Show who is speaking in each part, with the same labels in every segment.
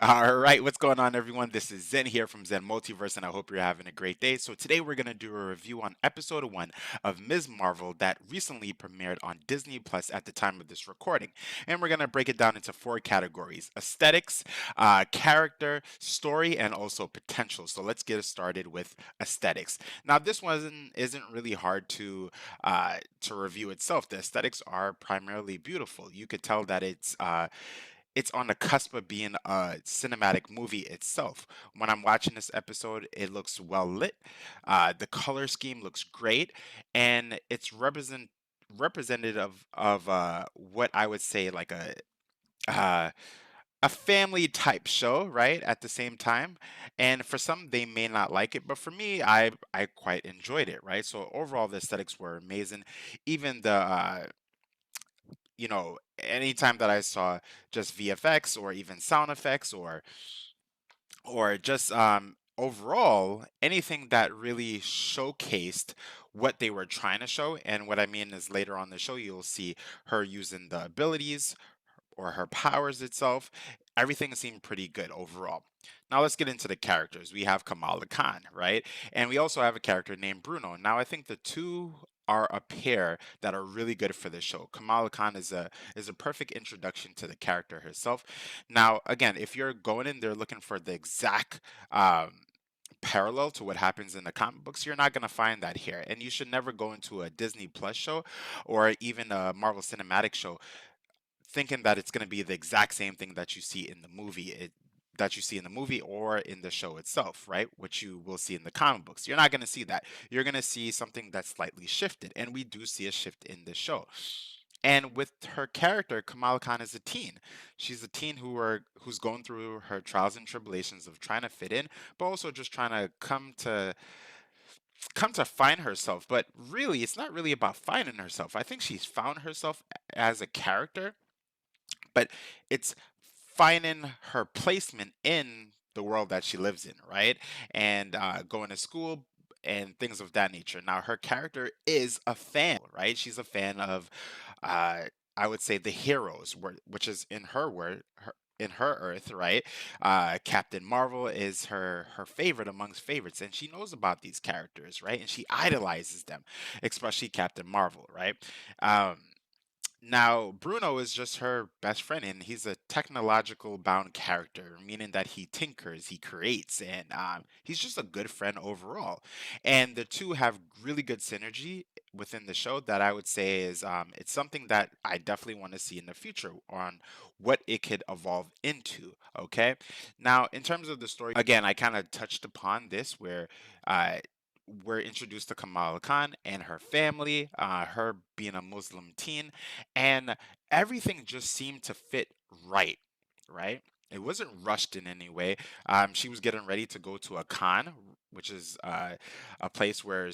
Speaker 1: All right, what's going on, everyone? This is Zen here from Zen Multiverse, and I hope you're having a great day. So, today we're going to do a review on episode 1 of Ms. Marvel that recently premiered on Disney Plus at the time of this recording. And we're going to break it down into 4 categories: aesthetics, character, story, and also potential. So, let's get started with aesthetics. Now, this one isn't really hard to review itself. The aesthetics are primarily beautiful. You could tell that it's on the cusp of being a cinematic movie itself. When I'm watching this episode, it looks well lit. The color scheme looks great, and it's representative of what I would say like uh, a family type show, right? At the same time, and for some they may not like it, but for me, I quite enjoyed it, right? So overall, the aesthetics were amazing. Even anytime that I saw just VFX or even sound effects or just overall anything that really showcased what they were trying to show. And what I mean is later on the show, you'll see her using the abilities or her powers itself. Everything seemed pretty good overall. Now let's get into the characters. We have Kamala Khan, right? And we also have a character named Bruno. Now I think the two are a pair that are really good for the show. Kamala Khan is a perfect introduction to the character herself. Now, again, if you're going in there looking for the exact parallel to what happens in the comic books, you're not going to find that here. And you should never go into a Disney Plus show or even a Marvel Cinematic show thinking that it's going to be the exact same thing that you see in the movie or in the show itself, right? Which you will see in the comic books. You're not going to see that. You're going to see something that's slightly shifted, and we do see a shift in the show. And with her character, Kamala Khan is a teen. She's a teen who's going through her trials and tribulations of trying to fit in, but also just trying to come to find herself. But really, it's not really about finding herself. I think she's found herself as a character, but it's finding her placement in the world that she lives in, right? And going to school and things of that nature. Now, her character is a fan, right? She's a fan of, uh, I would say, the heroes, which is in her word. In her earth, right? Captain Marvel is her favorite amongst favorites, and she knows about these characters, right? And she idolizes them, especially Captain Marvel, right? Um, Now, Bruno is just her best friend, and he's a technological bound character, meaning that he tinkers, he creates, and he's just a good friend overall. And the two have really good synergy within the show that I would say is it's something that I definitely want to see in the future on what it could evolve into. Okay. Now, in terms of the story, again, I kind of touched upon this where uh, we're introduced to Kamala Khan and her family, her being a Muslim teen, and everything just seemed to fit right, right? It wasn't rushed in any way. She was getting ready to go to a con, which is a place where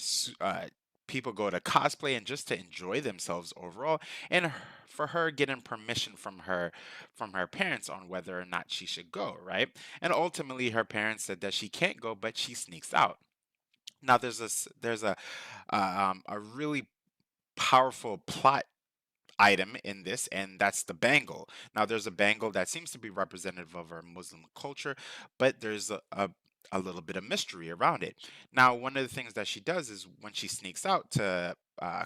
Speaker 1: people go to cosplay and just to enjoy themselves overall. And for her getting permission from her parents on whether or not she should go, right? And ultimately, her parents said that she can't go, but she sneaks out. Now, there's a really powerful plot item in this, and that's the bangle. Now, there's a bangle that seems to be representative of our Muslim culture, but there's a little bit of mystery around it. Now, one of the things that she does is when she sneaks out to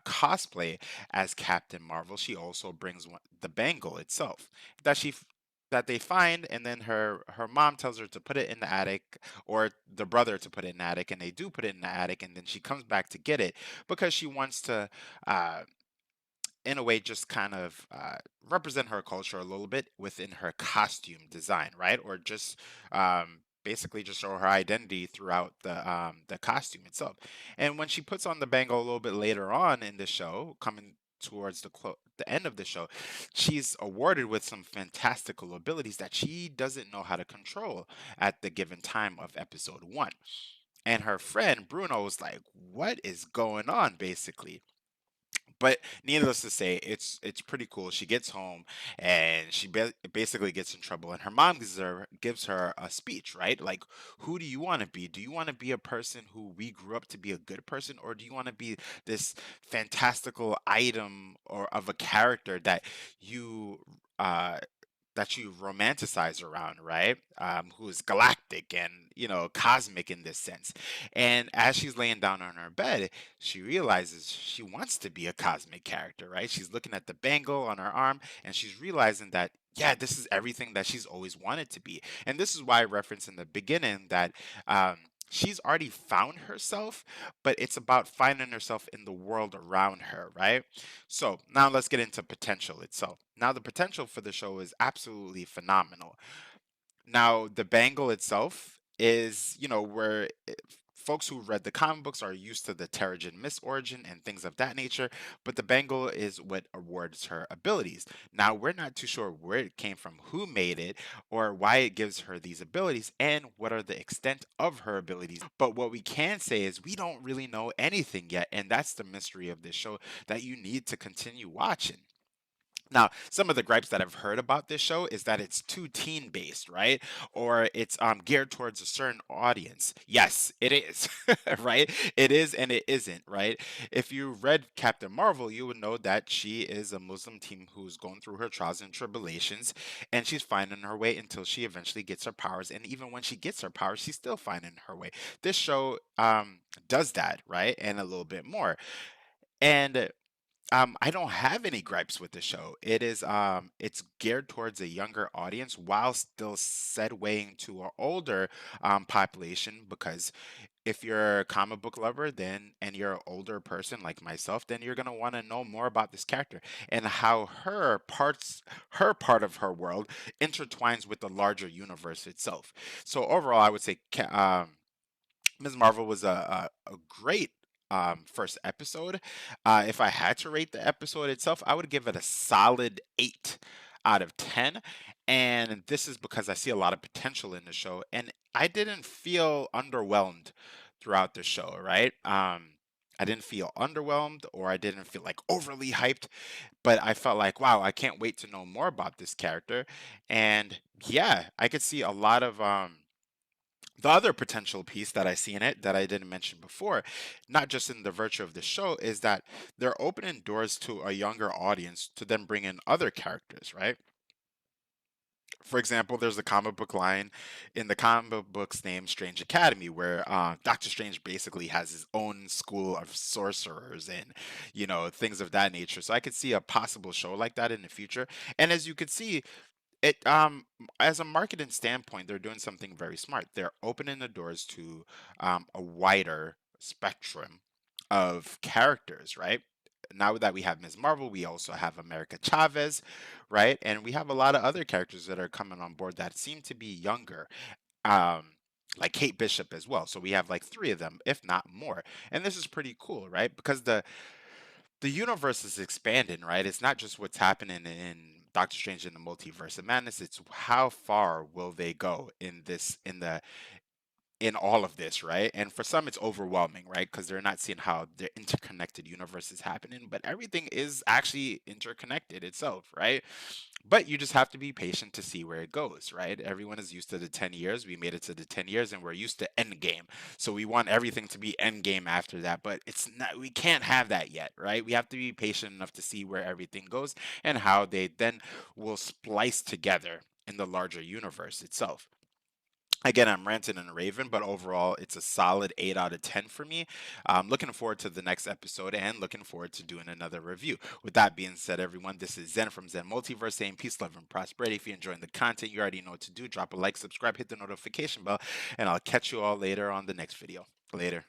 Speaker 1: cosplay as Captain Marvel, she also brings the bangle itself that that they find, and then her mom tells her to put it in the attic, or the brother to put it in the attic, and they do put it in the attic, and then she comes back to get it because she wants to uh, in a way just kind of represent her culture a little bit within her costume design, right? Or just basically just show her identity throughout the costume itself. And when she puts on the bangle a little bit later on in the show, coming towards the end of the show, she's awarded with some fantastical abilities that she doesn't know how to control at the given time of episode 1. And her friend Bruno was like, "What is going on?" Basically, but needless to say, it's pretty cool. She gets home and she basically gets in trouble, and her mom gives her a speech, right? Like, who do you want to be? Do you want to be a person who we grew up to be a good person, or do you want to be this fantastical item or of a character that you that you romanticize around, right? Who is galactic and, cosmic in this sense. And as she's laying down on her bed, she realizes she wants to be a cosmic character, right? She's looking at the bangle on her arm and she's realizing that, yeah, this is everything that she's always wanted to be. And this is why I referenced in the beginning that um, she's already found herself, but it's about finding herself in the world around her, right? So now let's get into potential itself. Now, the potential for the show is absolutely phenomenal. Now, the bangle itself is, where folks who read the comic books are used to the Terrigen Mist origin and things of that nature, but the bangle is what awards her abilities. Now, we're not too sure where it came from, who made it, or why it gives her these abilities, and what are the extent of her abilities. But what we can say is we don't really know anything yet, and that's the mystery of this show that you need to continue watching. Now, some of the gripes that I've heard about this show is that it's too teen based, right? Or it's geared towards a certain audience. Yes, it is, right? It is and it isn't, right? If you read Captain Marvel, you would know that she is a Muslim teen who's going through her trials and tribulations, and she's finding her way until she eventually gets her powers. And even when she gets her powers, she's still finding her way. This show does that, right? And a little bit more. And I don't have any gripes with the show. It's geared towards a younger audience while still segueing to an older population because if you're a comic book lover then and you're an older person like myself, then you're gonna want to know more about this character and how her part of her world intertwines with the larger universe itself. So overall, I would say Ms. Marvel was a great first episode. If I had to rate the episode itself, I would give it a solid 8 out of 10. And this is because I see a lot of potential in the show, and I didn't feel underwhelmed throughout the show, right? I didn't feel underwhelmed or I didn't feel like overly hyped, but I felt like, wow, I can't wait to know more about this character. And yeah, I could see a lot of the other potential piece that I see in it that I didn't mention before, not just in the virtue of the show, is that they're opening doors to a younger audience to then bring in other characters, right? For example, there's a comic book line in the comic books named Strange Academy, where Doctor Strange basically has his own school of sorcerers and, things of that nature. So I could see a possible show like that in the future. And as you could see, it as a marketing standpoint, they're doing something very smart. They're opening the doors to a wider spectrum of characters, right? Now that we have Ms. Marvel, we also have America Chavez, right? And we have a lot of other characters that are coming on board that seem to be younger. Um, like Kate Bishop as well. So we have like three of them, if not more. And this is pretty cool, right? Because the universe is expanding, right? It's not just what's happening in Doctor Strange in the Multiverse of Madness. It's how far will they go in all of this, right? And for some, it's overwhelming, right? Because they're not seeing how the interconnected universe is happening, but everything is actually interconnected itself, right? But you just have to be patient to see where it goes, right? Everyone is used to the 10 years. We made it to the 10 years and we're used to endgame. So we want everything to be endgame after that, but it's not, we can't have that yet, right? We have to be patient enough to see where everything goes and how they then will splice together in the larger universe itself. Again, I'm ranting and raving, but overall, it's a solid 8 out of 10 for me. I'm looking forward to the next episode and looking forward to doing another review. With that being said, everyone, this is Zen from Zen Multiverse saying peace, love, and prosperity. If you're enjoying the content, you already know what to do. Drop a like, subscribe, hit the notification bell, and I'll catch you all later on the next video. Later.